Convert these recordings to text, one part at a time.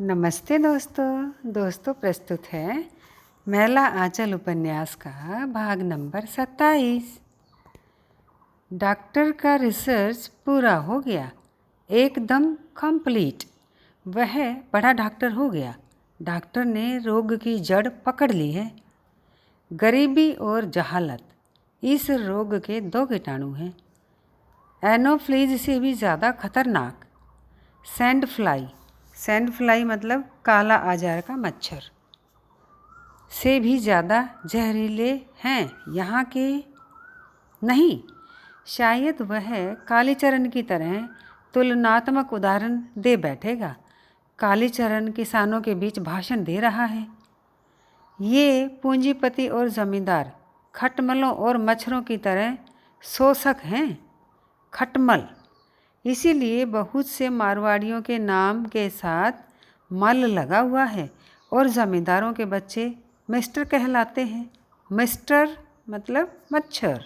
नमस्ते दोस्तों प्रस्तुत है मैला आंचल उपन्यास का भाग नंबर 27। डॉक्टर का रिसर्च पूरा हो गया, एकदम कंप्लीट। वह बड़ा डॉक्टर हो गया। डॉक्टर ने रोग की जड़ पकड़ ली है। गरीबी और जहालत, इस रोग के दो कीटाणु हैं। एनोफ्लीज से भी ज़्यादा खतरनाक सैंड फ्लाई मतलब काला आजार का मच्छर से भी ज़्यादा जहरीले हैं यहाँ के नहीं। शायद वह कालीचरण की तरह तुलनात्मक उदाहरण दे बैठेगा। कालीचरण किसानों के बीच भाषण दे रहा है। ये पूंजीपति और जमींदार खटमलों और मच्छरों की तरह शोषक हैं। खटमल, इसीलिए बहुत से मारवाड़ियों के नाम के साथ मल लगा हुआ है और ज़मींदारों के बच्चे मिस्टर कहलाते हैं। मिस्टर मतलब मच्छर।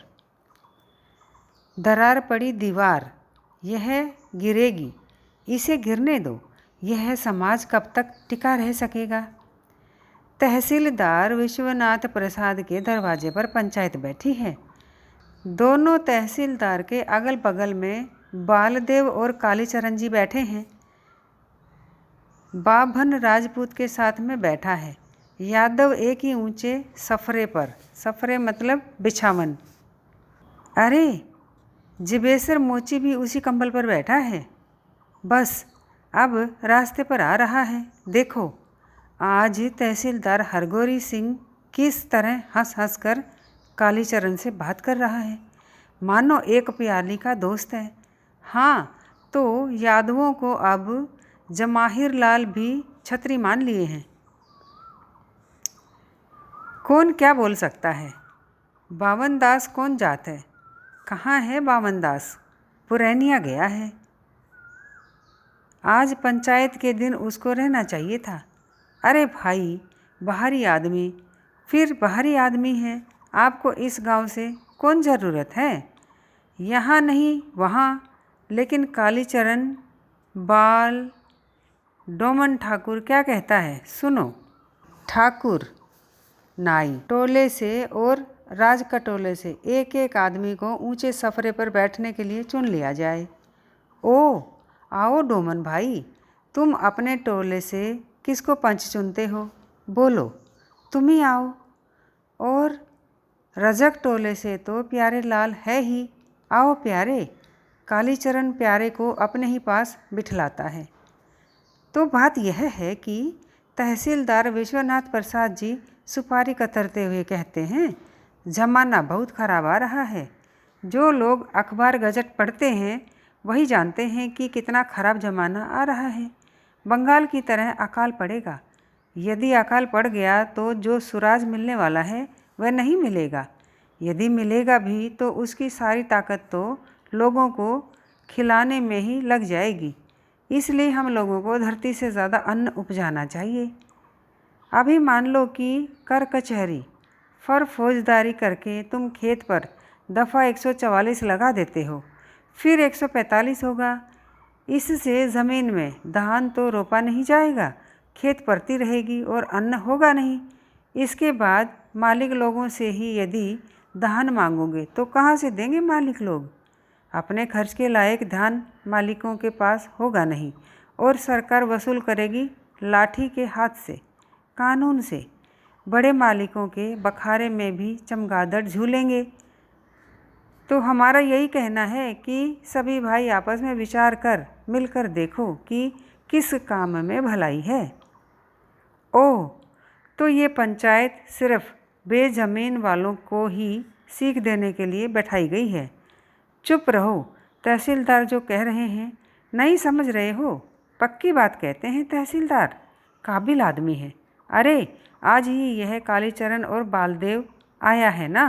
दरार पड़ी दीवार, यह गिरेगी, इसे गिरने दो। यह समाज कब तक टिका रह सकेगा। तहसीलदार विश्वनाथ प्रसाद के दरवाजे पर पंचायत बैठी है। दोनों तहसीलदार के अगल बगल में बालदेव और कालीचरण जी बैठे हैं। बाभन राजपूत के साथ में बैठा है। यादव एक ही ऊंचे सफरे मतलब बिछावन। अरे, जिबेसर मोची भी उसी कंबल पर बैठा है। बस अब रास्ते पर आ रहा है। देखो, आज तहसीलदार हरगोरी सिंह किस तरह हंस हंस कर कालीचरण से बात कर रहा है, मानो एक प्याली का दोस्त है। हाँ, तो यादवों को अब जमाहिर लाल भी छतरी मान लिए हैं। कौन क्या बोल सकता है। बावन दास कौन जात है? कहाँ है बावन दास? पुरैनिया गया है। आज पंचायत के दिन उसको रहना चाहिए था। अरे भाई, बाहरी आदमी फिर बाहरी आदमी है। आपको इस गांव से कौन ज़रूरत है? यहाँ नहीं वहाँ। लेकिन कालीचरण बाल डोमन ठाकुर क्या कहता है, सुनो। ठाकुर नाई टोले से और राज कटोले से एक एक आदमी को ऊंचे सफरे पर बैठने के लिए चुन लिया जाए। ओ, आओ डोमन भाई, तुम अपने टोले से किसको पंच चुनते हो? बोलो, तुम ही आओ। और रजक टोले से तो प्यारे लाल है ही। आओ प्यारे। कालीचरण प्यारे को अपने ही पास बिठलाता है। तो बात यह है कि तहसीलदार विश्वनाथ प्रसाद जी सुपारी कतरते हुए कहते हैं, ज़माना बहुत ख़राब आ रहा है। जो लोग अखबार गजट पढ़ते हैं वही जानते हैं कि कितना ख़राब ज़माना आ रहा है। बंगाल की तरह अकाल पड़ेगा। यदि अकाल पड़ गया तो जो सुराज मिलने वाला है वह नहीं मिलेगा। यदि मिलेगा भी तो उसकी सारी ताकत तो लोगों को खिलाने में ही लग जाएगी। इसलिए हम लोगों को धरती से ज़्यादा अन्न उपजाना चाहिए। अभी मान लो कि कर कचहरी फर फौजदारी करके तुम खेत पर दफ़ा 144 लगा देते हो, फिर 145 होगा। इससे ज़मीन में धान तो रोपा नहीं जाएगा, खेत पड़ती रहेगी और अन्न होगा नहीं। इसके बाद मालिक लोगों से ही यदि धान मांगोगे तो कहाँ से देंगे मालिक लोग? अपने खर्च के लायक धान मालिकों के पास होगा नहीं और सरकार वसूल करेगी लाठी के हाथ से, कानून से। बड़े मालिकों के बखारे में भी चमगादड़ झूलेंगे। तो हमारा यही कहना है कि सभी भाई आपस में विचार कर मिलकर देखो कि किस काम में भलाई है। ओह, तो ये पंचायत सिर्फ बेज़मीन वालों को ही सीख देने के लिए बैठाई गई है। चुप रहो। तहसीलदार जो कह रहे हैं नहीं समझ रहे हो? पक्की बात कहते हैं तहसीलदार, काबिल आदमी है। अरे, आज ही यह कालीचरण और बालदेव आया है ना।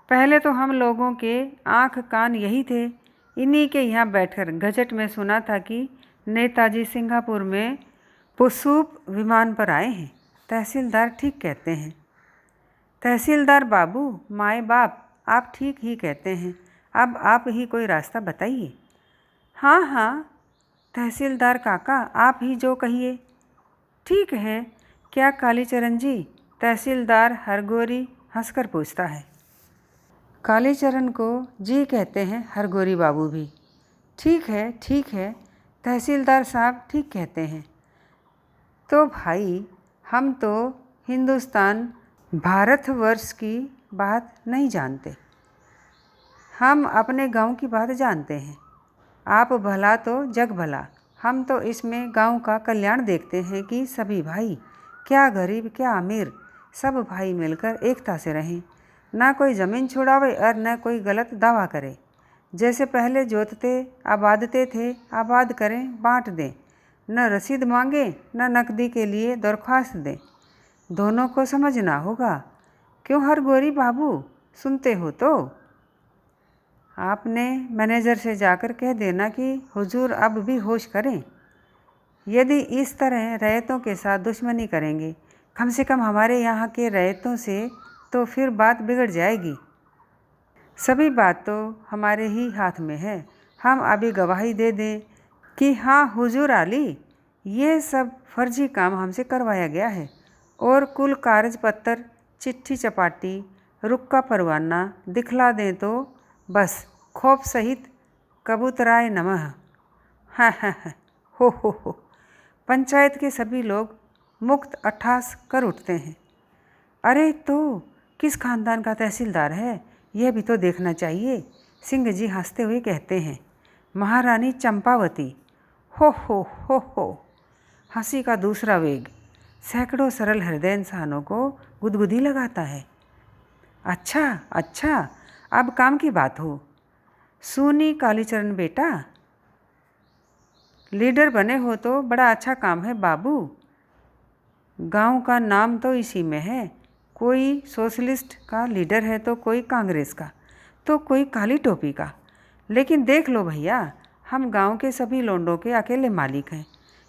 पहले तो हम लोगों के आँख कान यही थे। इन्हीं के यहाँ बैठकर गजट में सुना था कि नेताजी सिंगापुर में पुसूप विमान पर आए हैं। तहसीलदार ठीक कहते हैं। तहसीलदार बाबू, माए बाप, आप ठीक ही कहते हैं। अब आप ही कोई रास्ता बताइए। हाँ हाँ, तहसीलदार काका, आप ही जो कहिए। ठीक है, क्या कालीचरण जी? तहसीलदार हरगोरी हंसकर पूछता है। कालीचरण को जी कहते हैं हरगोरी बाबू भी। ठीक है, तहसीलदार साहब ठीक कहते हैं। तो भाई, हम तो हिंदुस्तान भारतवर्ष की बात नहीं जानते, हम अपने गांव की बात जानते हैं। आप भला तो जग भला, हम तो इसमें गांव का कल्याण देखते हैं कि सभी भाई, क्या गरीब क्या अमीर, सब भाई मिलकर एकता से रहें, ना कोई ज़मीन छुड़ावे और न कोई गलत दावा करे। जैसे पहले जोतते आबादते थे, आबाद करें, बांट दें, न रसीद मांगे न नकदी के लिए दरख्वास्त दें। दोनों को समझना होगा। क्यों हरगोरी बाबू, सुनते हो तो? आपने मैनेजर से जाकर कह देना कि हुजूर अब भी होश करें। यदि इस तरह रैयतों के साथ दुश्मनी करेंगे, कम से कम हमारे यहाँ के रैयतों से, तो फिर बात बिगड़ जाएगी। सभी बात तो हमारे ही हाथ में है। हम अभी गवाही दे दें कि हाँ हुजूर आली, ये सब फर्जी काम हमसे करवाया गया है, और कुल कागज पत्तर, चिट्ठी चपाटी, रुक्का परवाना दिखला दें तो बस खौफ सहित कबूतराय नमः। हाँ हाँ हाँ, हो। पंचायत के सभी लोग मुक्त अट्ठास कर उठते हैं। अरे तो किस खानदान का तहसीलदार है, यह भी तो देखना चाहिए। सिंह जी हंसते हुए कहते हैं। महारानी चंपावती। हो। हंसी का दूसरा वेग सैकड़ों सरल हृदय इंसानों को गुदगुदी लगाता है। अच्छा, अब काम की बात हो। सुनी कालीचरण बेटा, लीडर बने हो तो बड़ा अच्छा काम है बाबू। गांव का नाम तो इसी में है। कोई सोशलिस्ट का लीडर है तो कोई कांग्रेस का, तो कोई काली टोपी का। लेकिन देख लो भैया, हम गांव के सभी लोंडों के अकेले मालिक हैं।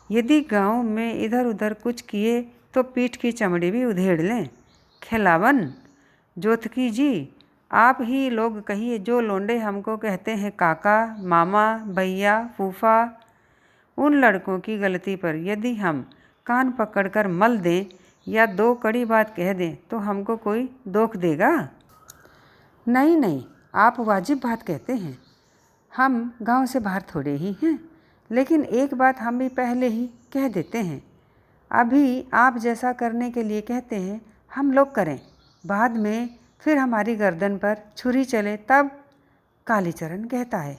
यदि गांव में इधर उधर कुछ किए तो पीठ की चमड़ी भी उधेड़ लें। खिलावन जोतकी जी, आप ही लोग कहिए, जो लोंडे हमको कहते हैं काका, मामा, भैया, फूफा, उन लड़कों की गलती पर यदि हम कान पकड़कर मल दें या दो कड़ी बात कह दें तो हमको कोई दोख देगा? नहीं, आप वाजिब बात कहते हैं। हम गांव से बाहर थोड़े ही हैं, लेकिन एक बात हम भी पहले ही कह देते हैं। अभी आप जैसा करने के लिए कहते हैं हम लोग करें, बाद में फिर हमारी गर्दन पर छुरी चले तब। कालीचरण कहता है,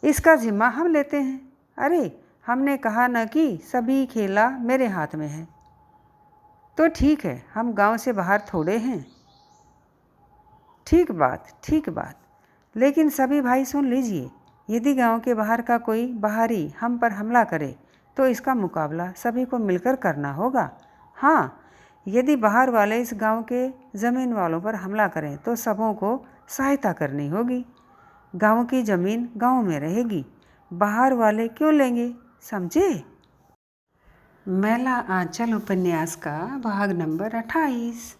इसका जिम्मा हम लेते हैं। अरे हमने कहा न कि सभी खेला मेरे हाथ में है। तो ठीक है, हम गांव से बाहर थोड़े हैं। ठीक बात, लेकिन सभी भाई सुन लीजिए, यदि गांव के बाहर का कोई बाहरी हम पर हमला करे तो इसका मुकाबला सभी को मिलकर करना होगा। हाँ, यदि बाहर वाले इस गांव के ज़मीन वालों पर हमला करें तो सबों को सहायता करनी होगी। गांव की ज़मीन गांव में रहेगी, बाहर वाले क्यों लेंगे, समझे? मैला आंचल उपन्यास का भाग नंबर 28।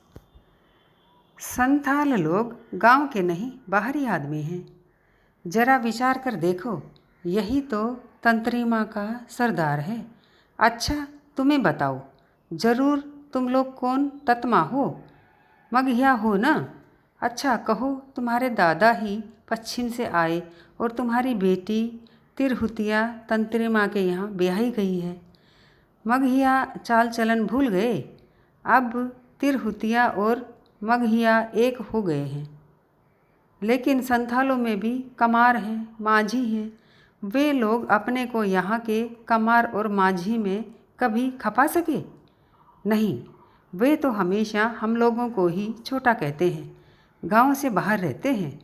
संथाल लोग गांव के नहीं बाहरी आदमी हैं। जरा विचार कर देखो, यही तो तंत्रिमा का सरदार है। अच्छा तुम्हें बताओ, जरूर तुम लोग कौन तत्मा हो, मगहिया हो ना? अच्छा कहो, तुम्हारे दादा ही पश्चिम से आए और तुम्हारी बेटी तिरहुतिया तंत्रिमा के यहाँ ब्याही गई है। मगहिया चाल चलन भूल गए, अब तिरहुतिया और मगहिया एक हो गए हैं। लेकिन संथालों में भी कमार हैं, माझी हैं। वे लोग अपने को यहाँ के कमार और माझी में कभी खपा सके? नहीं, वे तो हमेशा हम लोगों को ही छोटा कहते हैं, गांव से बाहर रहते हैं।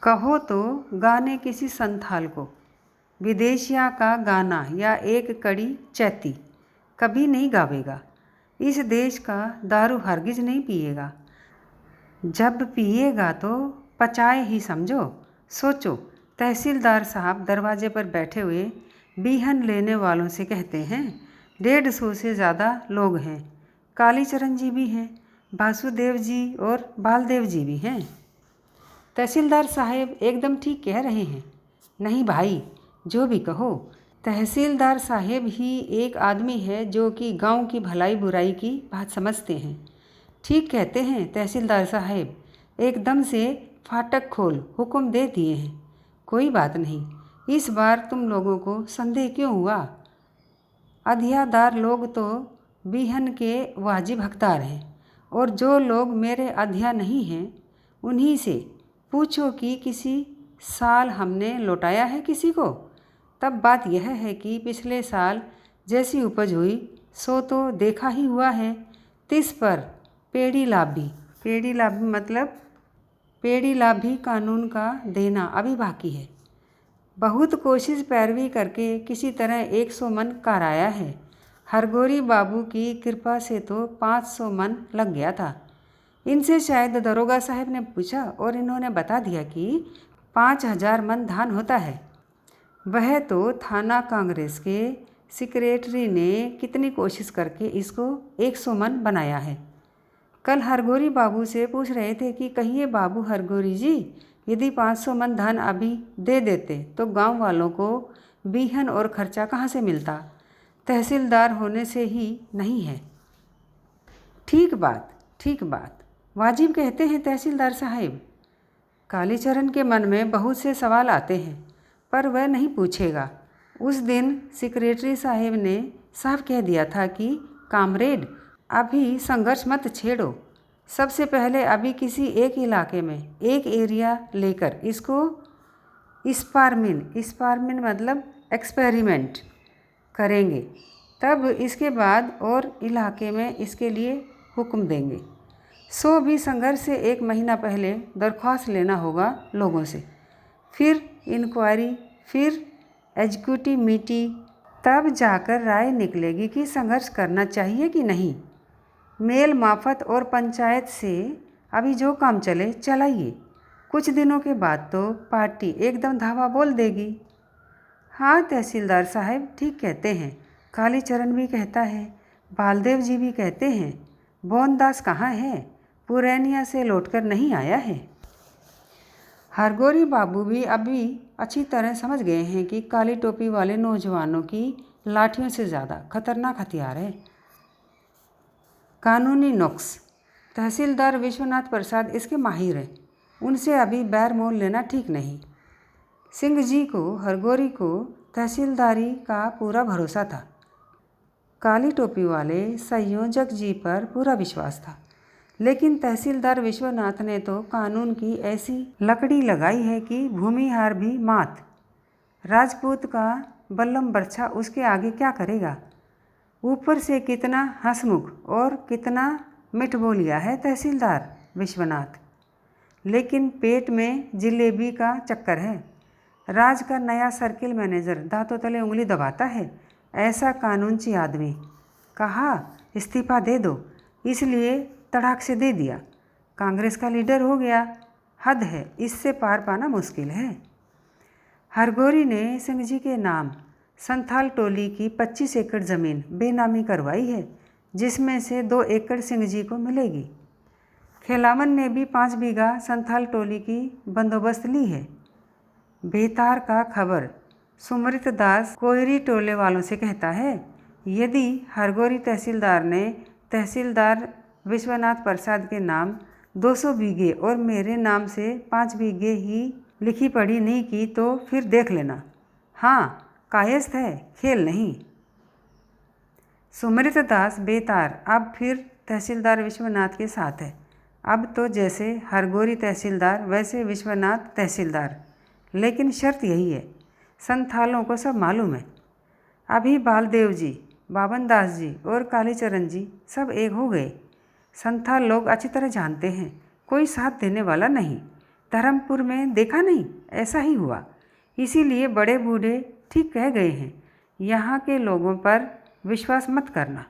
कहो तो गाने किसी संथाल को विदेशिया का गाना या एक कड़ी चैती कभी नहीं गावेगा। इस देश का दारू हरगिज नहीं पिएगा। जब पिएगा तो पचाए ही समझो। सोचो, तहसीलदार साहब दरवाजे पर बैठे हुए बीहन लेने वालों से कहते हैं, 150 से ज़्यादा लोग हैं। कालीचरण जी भी हैं, वासुदेव जी और बालदेव जी भी हैं। तहसीलदार साहब एकदम ठीक कह रहे हैं। नहीं भाई, जो भी कहो, तहसीलदार साहेब ही एक आदमी है जो कि गांव की भलाई बुराई की बात समझते हैं। ठीक कहते हैं तहसीलदार साहेब, एकदम से फाटक खोल हुक्म दे दिए हैं। कोई बात नहीं, इस बार तुम लोगों को संदेह क्यों हुआ? अधियादार लोग तो बीहन के वाजिब हकदार हैं, और जो लोग मेरे अधिया नहीं हैं उन्हीं से पूछो कि किसी साल हमने लौटाया है किसी को। तब बात यह है कि पिछले साल जैसी उपज हुई सो तो देखा ही हुआ है, तिस पर पेड़ी लाभ मतलब पेड़ी लाभ भी कानून का देना अभी बाकी है। बहुत कोशिश पैरवी करके किसी तरह 100 मन कराया है। हरगोरी बाबू की कृपा से तो 500 मन लग गया था। इनसे शायद दरोगा साहब ने पूछा और इन्होंने बता दिया कि 5000 मन धान होता है। वह तो थाना कांग्रेस के सेक्रेटरी ने कितनी कोशिश करके इसको 100 मन बनाया है। कल हरगोरी बाबू से पूछ रहे थे कि कहिए बाबू हरगोरी जी, यदि 500 मन धान अभी दे देते तो गांव वालों को बीहन और खर्चा कहाँ से मिलता? तहसीलदार होने से ही नहीं है। ठीक बात, वाजिब कहते हैं तहसीलदार साहब। कालीचरण के मन में बहुत से सवाल आते हैं, पर वह नहीं पूछेगा। उस दिन सेक्रेटरी साहब ने साफ कह दिया था कि कामरेड, अभी संघर्ष मत छेड़ो। सबसे पहले अभी किसी एक इलाके में एक एरिया लेकर इसको स्पार्मिन मतलब एक्सपेरिमेंट करेंगे, तब इसके बाद और इलाके में इसके लिए हुक्म देंगे। सो भी संघर्ष से 1 महीना पहले दरख्वास्त लेना होगा लोगों से, फिर इंक्वायरी, फिर एग्जीक्यूटिव मीटिंग, तब जाकर राय निकलेगी कि संघर्ष करना चाहिए कि नहीं। मेल माफत और पंचायत से अभी जो काम चले चलाइए, कुछ दिनों के बाद तो पार्टी एकदम धावा बोल देगी। हाँ तहसीलदार साहब ठीक कहते हैं, कालीचरण भी कहता है, बालदेव जी भी कहते हैं। बोनदास कहाँ है? पुरैनिया से लौटकर नहीं आया है। हरगोरी बाबू भी अभी अच्छी तरह समझ गए हैं कि काली टोपी वाले नौजवानों की लाठियों से ज़्यादा खतरनाक हथियार है कानूनी नुक्स। तहसीलदार विश्वनाथ प्रसाद इसके माहिर हैं, उनसे अभी बैर मोल लेना ठीक नहीं। सिंह जी को, हरगोरी को तहसीलदारी का पूरा भरोसा था। काली टोपी वाले संयोजक जी पर पूरा विश्वास था, लेकिन तहसीलदार विश्वनाथ ने तो कानून की ऐसी लकड़ी लगाई है कि भूमिहार भी मात। राजपूत का बल्लम बर्छा उसके आगे क्या करेगा? ऊपर से कितना हंसमुख और कितना मिठबोलिया है तहसीलदार विश्वनाथ, लेकिन पेट में जिलेबी का चक्कर है। राज का नया सर्किल मैनेजर दांतों तले उंगली दबाता है। ऐसा कानूनची आदमी, कहा इस्तीफा दे दो, इसलिए तड़ाक से दे दिया। कांग्रेस का लीडर हो गया। हद है, इससे पार पाना मुश्किल है। हरगोरी ने सिंह जी के नाम संथाल टोली की 25 एकड़ ज़मीन बेनामी करवाई है, जिसमें से 2 एकड़ सिंह जी को मिलेगी। खेलावन ने भी 5 बीघा संथाल टोली की बंदोबस्त ली है। बेतार का खबर सुमृत दास कोयरी टोले वालों से कहता है, यदि हरगोरी तहसीलदार ने तहसीलदार विश्वनाथ प्रसाद के नाम 200 बीघे और मेरे नाम से 5 बीघे ही लिखी पढ़ी नहीं की तो फिर देख लेना। हाँ कायस्थ है, खेल नहीं। सुमृत दास बेतार अब फिर तहसीलदार विश्वनाथ के साथ है। अब तो जैसे हरगोरी तहसीलदार वैसे विश्वनाथ तहसीलदार, लेकिन शर्त यही है, संथालों को सब मालूम है। अभी बालदेव जी, बाबन दास जी और कालीचरण जी सब एक हो गए। संथाल लोग अच्छी तरह जानते हैं, कोई साथ देने वाला नहीं। धर्मपुर में देखा नहीं, ऐसा ही हुआ। इसीलिए बड़े बूढ़े ठीक कह गए हैं, यहाँ के लोगों पर विश्वास मत करना।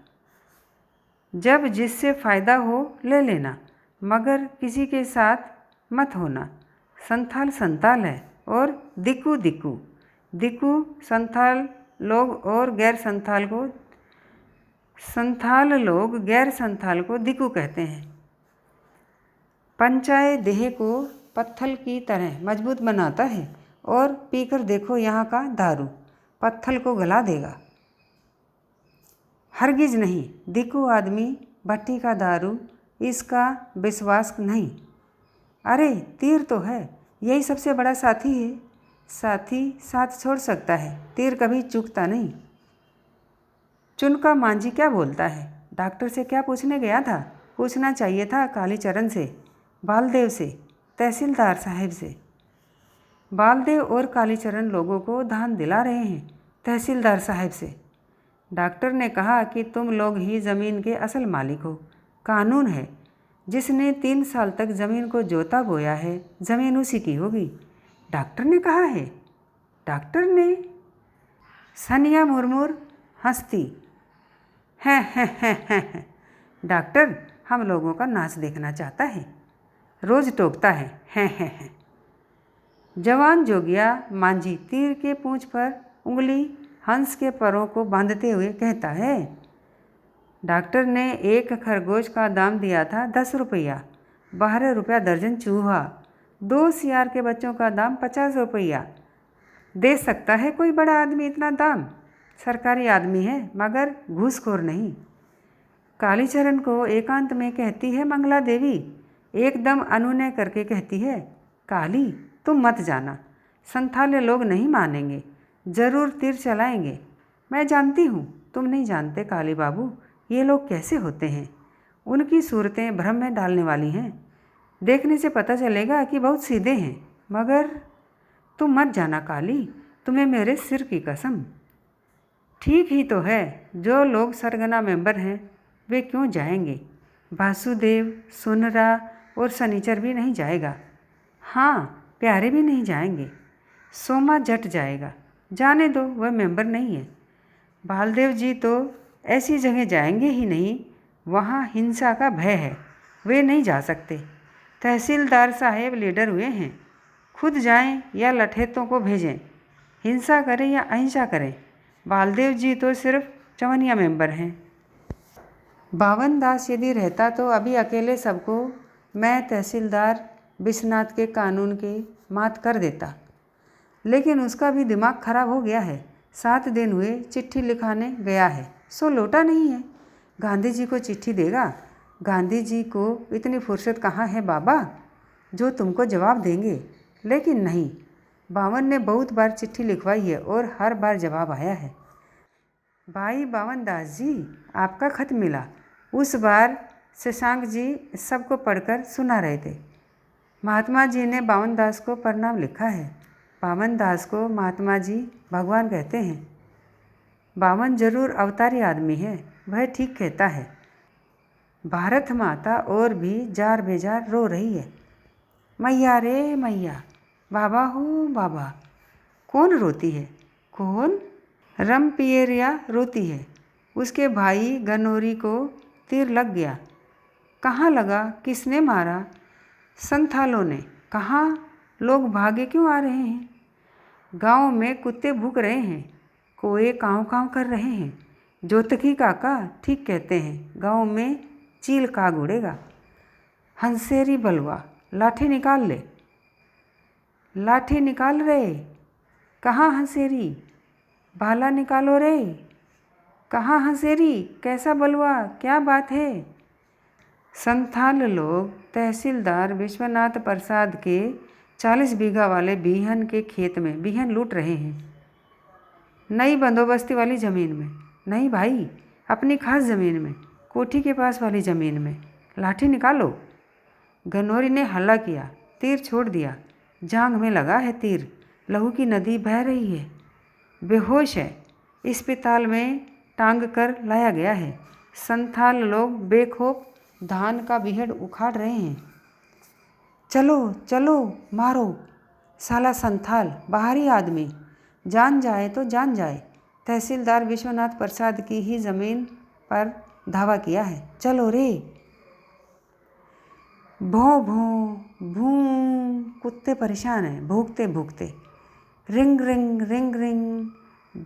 जब जिससे फ़ायदा हो ले लेना, मगर किसी के साथ मत होना। संथाल संताल है और दिक्कू दिक्कू। दिक्कू संथाल लोग और गैर संथाल को, संथाल लोग गैर संथाल को दिक्कू कहते हैं। पंचाए देह को पत्थर की तरह मजबूत बनाता है। और पीकर देखो यहाँ का दारू, पत्थर को गला देगा। हरगिज नहीं, दिक्कू आदमी, भट्टी का दारू, इसका विश्वास नहीं। अरे तीर तो है, यही सबसे बड़ा साथी है। साथी साथ छोड़ सकता है, तीर कभी चूकता नहीं। चुनका मांझी क्या बोलता है? डॉक्टर से क्या पूछने गया था? पूछना चाहिए था कालीचरण से, बालदेव से, तहसीलदार साहब से। बालदेव और कालीचरण लोगों को धान दिला रहे हैं तहसीलदार साहब से। डॉक्टर ने कहा कि तुम लोग ही ज़मीन के असल मालिक हो। कानून है, जिसने 3 साल तक ज़मीन को जोता बोया है, ज़मीन उसी की होगी। डॉक्टर ने कहा है? डॉक्टर ने? सनिया मुरमुर हंसती। हैं। डॉक्टर हम लोगों का नाच देखना चाहता है, रोज़ टोकता है। हैं। जवान जोगिया मांझी तीर के पूंछ पर उंगली हंस के परों को बांधते हुए कहता है, डॉक्टर ने एक खरगोश का दाम दिया था 10 रुपया, 12 रुपया दर्जन चूहा। 2 सियार के बच्चों का दाम 50 रुपया। दे सकता है कोई बड़ा आदमी इतना दाम? सरकारी आदमी है मगर घूसखोर नहीं। कालीचरण को एकांत में कहती है मंगला देवी, एकदम अनुनय करके कहती है, काली तुम मत जाना, संथाले लोग नहीं मानेंगे, ज़रूर तीर चलाएंगे। मैं जानती हूँ, तुम नहीं जानते काली बाबू ये लोग कैसे होते हैं। उनकी सूरतें भ्रम में डालने वाली हैं। देखने से पता चलेगा कि बहुत सीधे हैं, मगर तुम मत जाना काली, तुम्हें मेरे सिर की कसम। ठीक ही तो है, जो लोग सरगना मेंबर हैं वे क्यों जाएंगे? वासुदेव, सुनरा और सनीचर भी नहीं जाएगा। हाँ, प्यारे भी नहीं जाएंगे। सोमा जट जाएगा, जाने दो, वह मेंबर नहीं है। बालदेव जी तो ऐसी जगह जाएंगे ही नहीं, वहाँ हिंसा का भय है, वे नहीं जा सकते। तहसीलदार साहेब लीडर हुए हैं, खुद जाएं या लठेतों को भेजें, हिंसा करें या अहिंसा करें। बालदेव जी तो सिर्फ चवनिया मेंबर हैं। बावन दास यदि रहता तो अभी अकेले सबको मैं तहसीलदार विश्वनाथ के कानून के मात कर देता, लेकिन उसका भी दिमाग खराब हो गया है। 7 दिन हुए चिट्ठी लिखाने गया है, सो लौटा नहीं है। गांधी जी को चिट्ठी देगा? गांधी जी को इतनी फुर्सत कहाँ है बाबा, जो तुमको जवाब देंगे। लेकिन नहीं, बावन ने बहुत बार चिट्ठी लिखवाई है और हर बार जवाब आया है। भाई बावन दास जी, आपका खत मिला। उस बार शशांक जी सबको पढ़कर सुना रहे थे। महात्मा जी ने बावन दास को प्रणाम लिखा है। बावन दास को महात्मा जी भगवान कहते हैं। बावन जरूर अवतारी आदमी है, वह ठीक कहता है। भारत माता और भी जार बेजार रो रही है। मैया रे मैया, बाबा हो बाबा। कौन रोती है? कौन? रमपियरिया रोती है। उसके भाई गनोरी को तीर लग गया। कहाँ लगा? किसने मारा? संथालों ने। कहाँ? लोग भागे क्यों आ रहे हैं? गांव में कुत्ते भूख रहे हैं, कोए काँव काँव कर रहे हैं। जोतकी काका ठीक कहते हैं, गांव में चील काग उड़ेगा। हंसेरी बलवा, लाठी निकाल ले। लाठी निकाल रे। कहाँ हंसेरी? भाला निकालो रे। कहाँ हंसेरी? कैसा बलवा, क्या बात है? संथाल लोग तहसीलदार विश्वनाथ प्रसाद के 40 बीघा वाले बीहन के खेत में बीहन लूट रहे हैं। नई बंदोबस्ती वाली ज़मीन में नहीं भाई, अपनी खास ज़मीन में, कोठी के पास वाली ज़मीन में। लाठी निकालो। गनोरी ने हल्ला किया, तीर छोड़ दिया। जांघ में लगा है तीर, लहू की नदी बह रही है। बेहोश है, अस्पताल में टांग कर लाया गया है। संथाल लोग बेखौफ धान का बीहड़ उखाड़ रहे हैं। चलो चलो मारो, साला संथाल, बाहरी आदमी, जान जाए तो जान जाए। तहसीलदार विश्वनाथ प्रसाद की ही ज़मीन पर धावा किया है। चलो रे। भों भों भूं, कुत्ते परेशान हैं, भूखते भूखते। रिंग रिंग रिंग रिंग,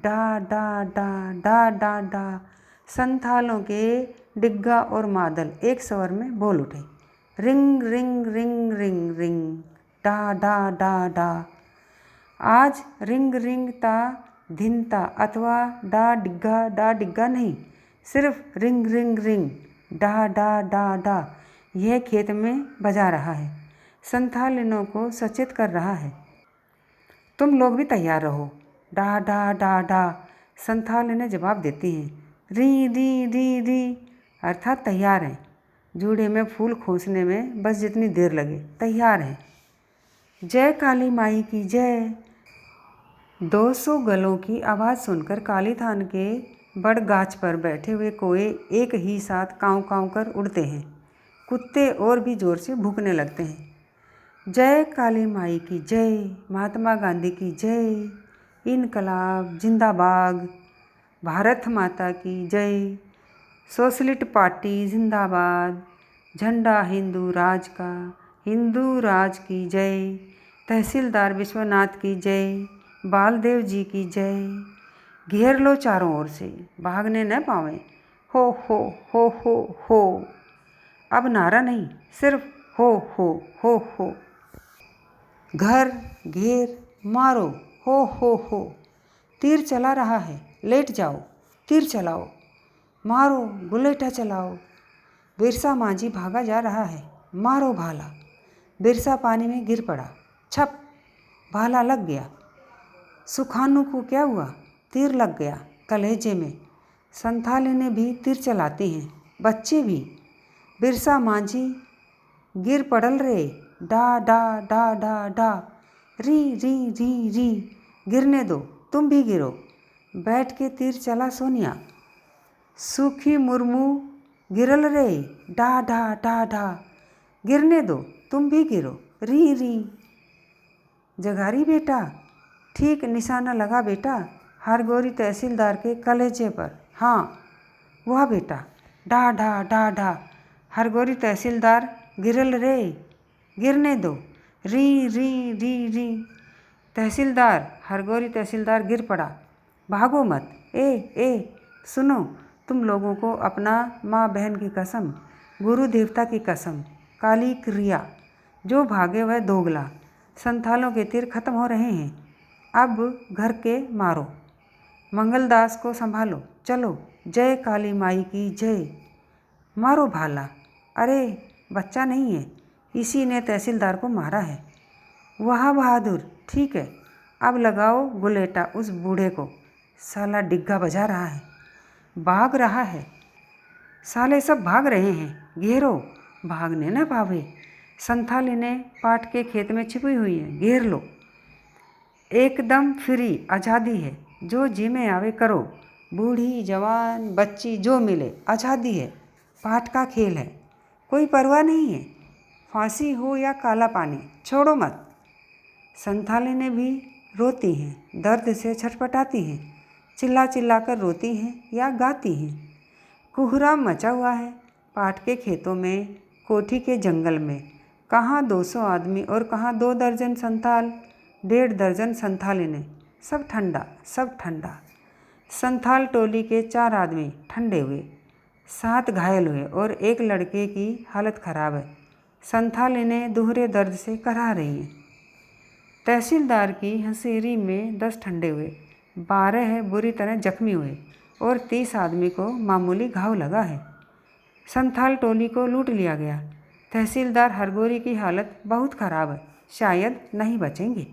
डा डा डा डा डा डा। संथालों के डिग्गा और मादल एक स्वर में बोल उठे। Ring ring ring ring ring, डा डा डा डा। आज रिंग रिंग ता धिनता अथवा डा डिग्गा नहीं, सिर्फ रिंग रिंग रिंग, डा। यह खेत में बजा रहा है, संथालिनों को सचेत कर रहा है। तुम लोग भी तैयार रहो। डा। संथालिनें जवाब देती हैं। री अर्थात तैयार हैं। जूड़े में फूल खोसने में बस जितनी देर लगे, तैयार हैं। जय काली माई की जय। 200 गलों की आवाज़ सुनकर काली थान के बड़ गाछ पर बैठे हुए कोए एक ही साथ काँव काँव कर उड़ते हैं। कुत्ते और भी जोर से भूकने लगते हैं। जय काली माई की जय, महात्मा गांधी की जय, इनकलाब जिंदाबाद, भारत माता की जय, सोशलिस्ट पार्टी जिंदाबाद, झंडा हिंदू राज का, हिंदू राज की जय, तहसीलदार विश्वनाथ की जय, बालदेव जी की जय। घेर लो चारों ओर से, भागने न पावें। हो। अब नारा नहीं, सिर्फ हो। घर घेर मारो, हो। तीर चला रहा है, लेट जाओ, तीर चलाओ, मारो गुलेटा चलाओ। बिरसा मांझी भागा जा रहा है, मारो भाला। बिरसा पानी में गिर पड़ा, छप, भाला लग गया। सुखानू को क्या हुआ? तीर लग गया कलेजे में। संथालिनें भी तीर चलाती हैं, बच्चे भी। बिरसा मांझी गिर पड़ल रे, डा। री। गिरने दो, तुम भी गिरो। बैठ के तीर चला सोनिया। सूखी मुर्मू गिरल रे, डा। गिरने दो, तुम भी गिरो। री। जगारी बेटा, ठीक निशाना लगा बेटा, हरगोरी तहसीलदार के कलेजे पर। हाँ वह बेटा, डा। हरगोरी तहसीलदार गिरल रे, गिरने दो। री। तहसीलदार, हरगोरी तहसीलदार गिर पड़ा, भागो मत। ए सुनो, तुम लोगों को अपना माँ बहन की कसम, गुरु देवता की कसम, काली क्रिया, जो भागे वह दोगला। संथालों के तीर खत्म हो रहे हैं, अब घर के मारो। मंगलदास को संभालो, चलो। जय काली माई की जय। मारो भाला। अरे बच्चा नहीं है, इसी ने तहसीलदार को मारा है। वाह बहादुर, ठीक है, अब लगाओ गुलेटा उस बूढ़े को। साला डिग्गा बजा रहा है, भाग रहा है। साले सब भाग रहे हैं, घेरो, भागने न पावे। संथालिनें पाट के खेत में छिपी हुई हैं, घेर लो। एकदम फ्री, आज़ादी है, जो जी में आवे करो। बूढ़ी जवान बच्ची जो मिले, आज़ादी है। पाट का खेल है, कोई परवाह नहीं है, फांसी हो या काला पानी, छोड़ो मत। संथालिनें भी रोती हैं, दर्द से छटपटाती हैं, चिल्ला कर रोती हैं या गाती हैं। कोहराम मचा हुआ है पाट के खेतों में, कोठी के जंगल में। कहाँ 200 आदमी और कहाँ 2 दर्जन संथाल, 1.5 दर्जन संथालिनें। सब ठंडा। संथाल टोली के 4 आदमी ठंडे हुए, 7 घायल हुए और एक लड़के की हालत खराब है। संथालिनें दोहरे दर्द से कराह रही हैं। तहसीलदार की हंसेरी में 10 ठंडे हुए, 12 बुरी तरह जख्मी हुए और 30 आदमी को मामूली घाव लगा है। संथाल टोली को लूट लिया गया। तहसीलदार हरगोरी की हालत बहुत खराब है, शायद नहीं बचेंगे।